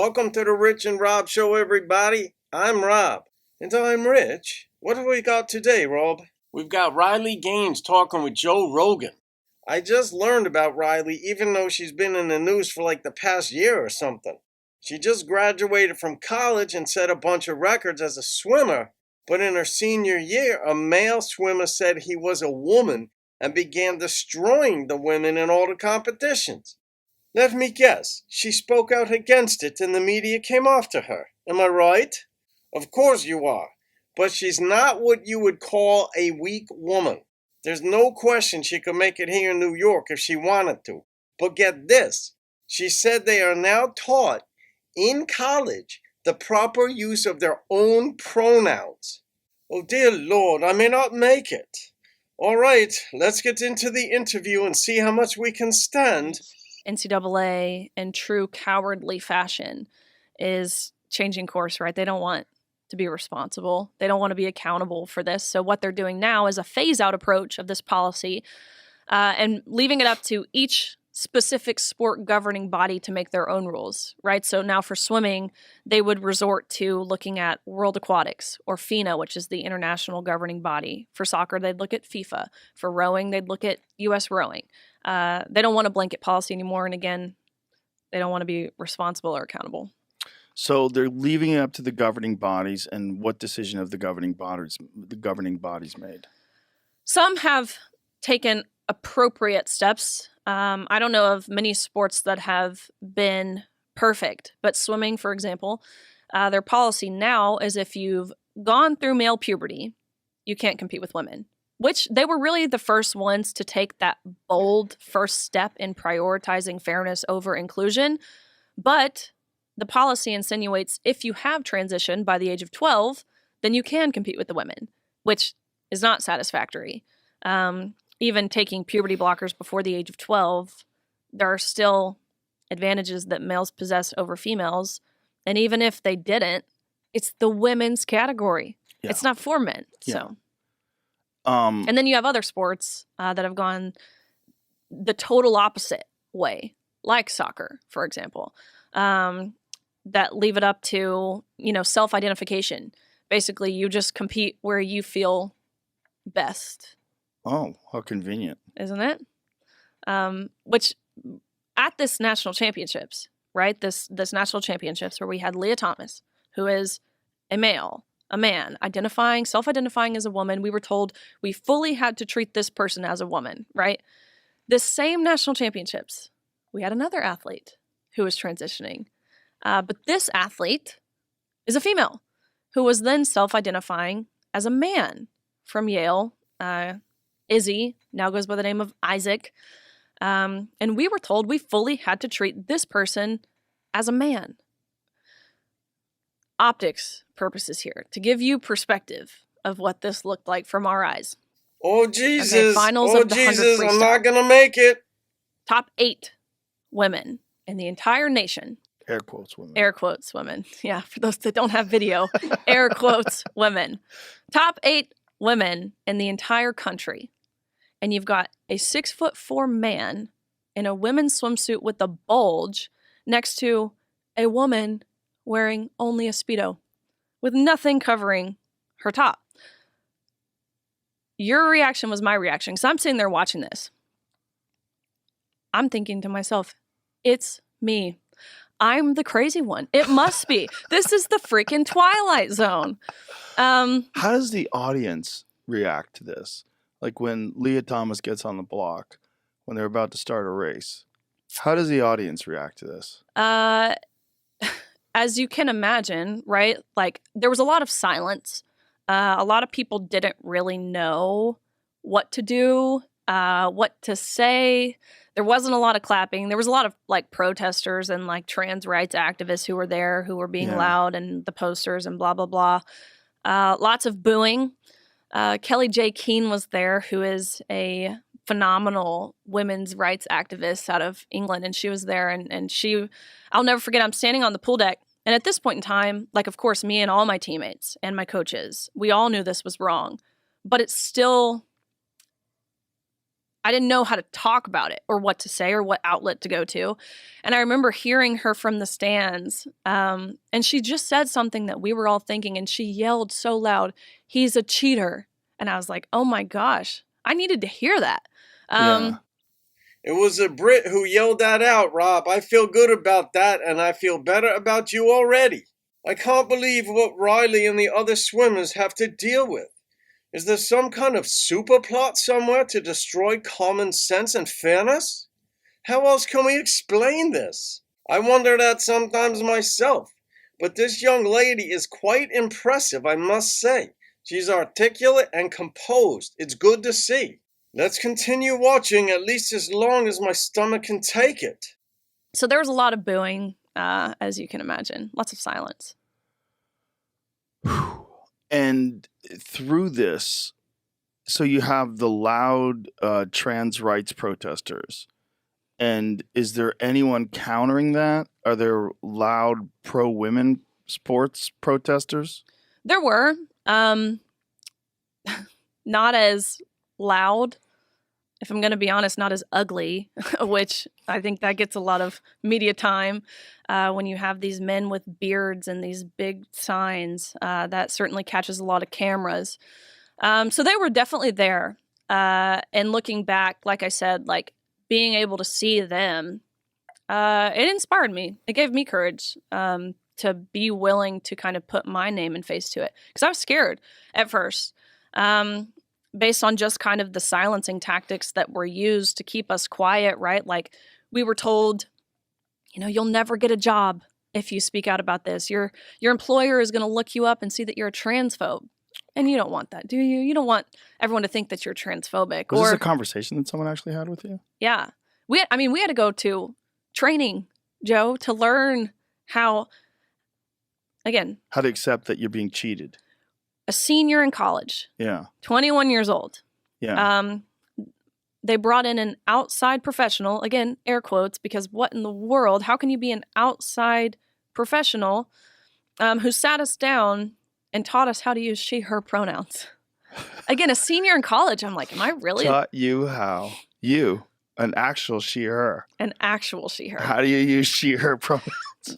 Welcome to the Rich and Rob Show, everybody. I'm Rob. And I'm Rich. What have we got today, Rob? We've got Riley Gaines talking with Joe Rogan. I just learned about Riley, even though she's been in the news for like the past year or something. She just graduated from college and set a bunch of records as a swimmer. But in her senior year, a male swimmer said he was a woman and began destroying the women in all the competitions. Let me guess, she spoke out against it and the media came after her. Am I right? Of course you are. But she's not what you would call a weak woman. There's no question she could make it here in New York if she wanted to. But get this, she said they are now taught in college the proper use of their own pronouns. Oh dear Lord, I may not make it. All right, let's get into the interview and see how much we can stand. NCAA, in true cowardly fashion, is changing course, right? They don't want to be responsible. They don't want to be accountable for this. So what they're doing now is a phase-out approach of this policy and leaving it up to each specific sport governing body to make their own rules, right? So now for swimming, they would resort to looking at World Aquatics or FINA, which is the international governing body. For soccer, they'd look at FIFA. For rowing, they'd look at U.S. rowing. They don't want a blanket policy anymore. And again, they don't want to be responsible or accountable. So they're leaving it up to the governing bodies, and what decision have the governing bodies made? Some have taken appropriate steps. I don't know of many sports that have been perfect, but swimming, for example, their policy now is if you've gone through male puberty, you can't compete with women, which they were really the first ones to take that bold first step in prioritizing fairness over inclusion. But the policy insinuates if you have transitioned by the age of 12, then you can compete with the women, which is not satisfactory. Even taking puberty blockers before the age of 12, there are still advantages that males possess over females. And even if they didn't, it's the women's category. Yeah. It's not for men. Yeah. So, and then you have other sports that have gone the total opposite way, like soccer, for example, that leave it up to, self-identification. Basically, you just compete where you feel best. Oh, how convenient. Isn't it? Which at this national championships, right? This national championships where we had Leah Thomas, who is a man, self-identifying as a woman. We were told we fully had to treat this person as a woman, right? This same national championships, we had another athlete who was transitioning. But this athlete is a female who was then self-identifying as a man from Yale. Izzy now goes by the name of Isaac. And we were told we fully had to treat this person as a man. Optics purposes here, to give you perspective of what this looked like from our eyes. Oh, Jesus. Okay, finals of the 100 freestyle. I'm not going to make it. Top 8 women in the entire nation. Air quotes women. Air quotes women. Yeah, for those that don't have video, air quotes women. Top 8 women in the entire country. And you've got a 6'4" man in a women's swimsuit with a bulge next to a woman wearing only a Speedo with nothing covering her top. Your reaction was my reaction, because I'm sitting there watching this. I'm thinking to myself, it's me. I'm the crazy one. It must be. This is the freaking Twilight Zone. How does the audience react to this? Like when Leah Thomas gets on the block, when they're about to start a race. How does the audience react to this? As you can imagine, right? Like there was a lot of silence. A lot of people didn't really know what to do, what to say. There wasn't a lot of clapping. There was a lot of like protesters and like trans rights activists who were there, who were being loud, and the posters and blah, blah, blah. Lots of booing. Kelly J. Keane was there, who is a phenomenal women's rights activist out of England. And she was there, and she, I'll never forget, I'm standing on the pool deck. And at this point in time, like, of course, me and all my teammates and my coaches, we all knew this was wrong, but it still I didn't know how to talk about it or what to say or what outlet to go to. And I remember hearing her from the stands, and she just said something that we were all thinking, and she yelled so loud, "He's a cheater." And I was like, oh my gosh, I needed to hear that. Yeah. It was a Brit who yelled that out, Rob. I feel good about that, and I feel better about you already. I can't believe what Riley and the other swimmers have to deal with. Is there some kind of super plot somewhere to destroy common sense and fairness? How else can we explain this? I wonder that sometimes myself. But this young lady is quite impressive, I must say. She's articulate and composed. It's good to see. Let's continue watching at least as long as my stomach can take it. So there was a lot of booing, as you can imagine. Lots of silence. And through this, so you have the loud trans rights protesters. And is there anyone countering that? Are there loud pro-women sports protesters? There were. Not as loud. If I'm going to be honest, not as ugly, which I think that gets a lot of media time when you have these men with beards and these big signs. That certainly catches a lot of cameras. So they were definitely there. And looking back, like I said, like being able to see them, it inspired me. It gave me courage to be willing to kind of put my name and face to it. Because I was scared at first. Based on just kind of the silencing tactics that were used to keep us quiet, right? Like we were told, you'll never get a job if you speak out about this. Your employer is going to look you up and see that you're a transphobe. And you don't want that, do you? You don't want everyone to think that you're transphobic. Was this a conversation that someone actually had with you? Yeah. We had to go to training, Joe, to learn how to accept that you're being cheated. A senior in college. Yeah. 21 years old. Yeah. They brought in an outside professional, again, air quotes, because what in the world, how can you be an outside professional who sat us down and taught us how to use she, her pronouns? Again, a senior in college. I'm like, am I really? Taught you how? You, an actual she, her. An actual she, her. How do you use she, her pronouns?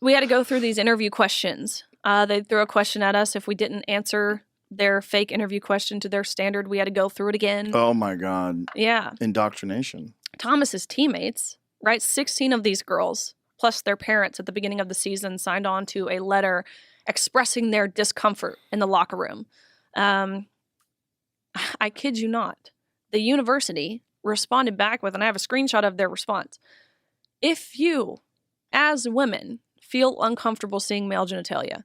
We had to go through these interview questions. They threw a question at us. If we didn't answer their fake interview question to their standard, we had to go through it again. Oh my God. Yeah. Indoctrination. Thomas's teammates, right? 16 of these girls, plus their parents at the beginning of the season, signed on to a letter expressing their discomfort in the locker room. I kid you not. The university responded back with, and I have a screenshot of their response. If you, as women, feel uncomfortable seeing male genitalia,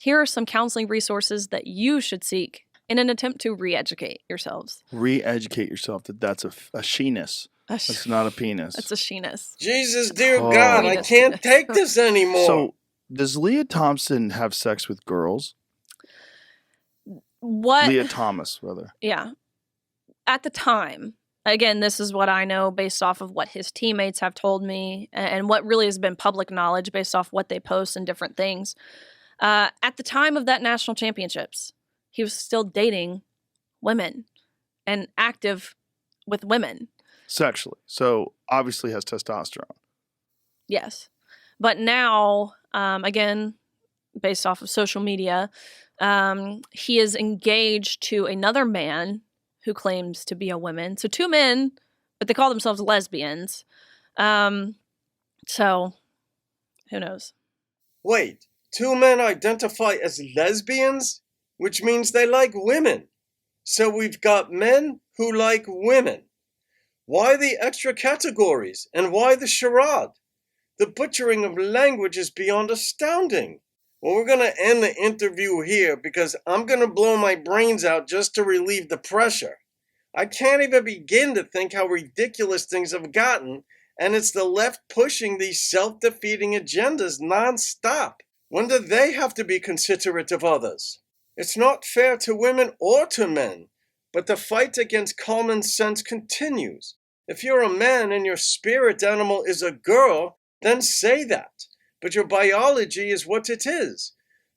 here are some counseling resources that you should seek in an attempt to re-educate yourselves. Re-educate yourself that that's a she-ness. It's not a penis. It's a she-ness. Jesus, dear God, I can't take this anymore. So, does Leah Thompson have sex with girls? What? Leah Thomas, rather. Yeah. At the time, again, this is what I know based off of what his teammates have told me and what really has been public knowledge based off what they post and different things. At the time of that national championships, he was still dating women and active with women. Sexually. So obviously has testosterone. Yes. But now, again, based off of social media, he is engaged to another man who claims to be a woman. So two men, but they call themselves lesbians. So who knows? Wait. Two men identify as lesbians, which means they like women. So we've got men who like women. Why the extra categories? And why the charade? The butchering of language is beyond astounding. Well, we're going to end the interview here because I'm going to blow my brains out just to relieve the pressure. I can't even begin to think how ridiculous things have gotten, and it's the left pushing these self-defeating agendas nonstop. When do they have to be considerate of others? It's not fair to women or to men, but the fight against common sense continues. If you're a man and your spirit animal is a girl, then say that. But your biology is what it is.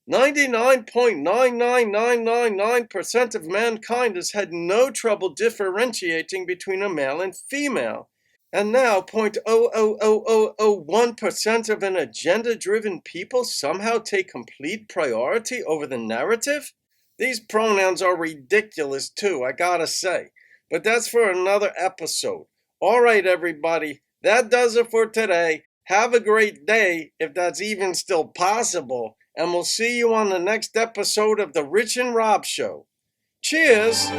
99.99999% of mankind has had no trouble differentiating between a male and female. And now 0.00001% of an agenda-driven people somehow take complete priority over the narrative? These pronouns are ridiculous too, I gotta say. But that's for another episode. Alright everybody, that does it for today. Have a great day, if that's even still possible. And we'll see you on the next episode of The Rich and Rob Show. Cheers!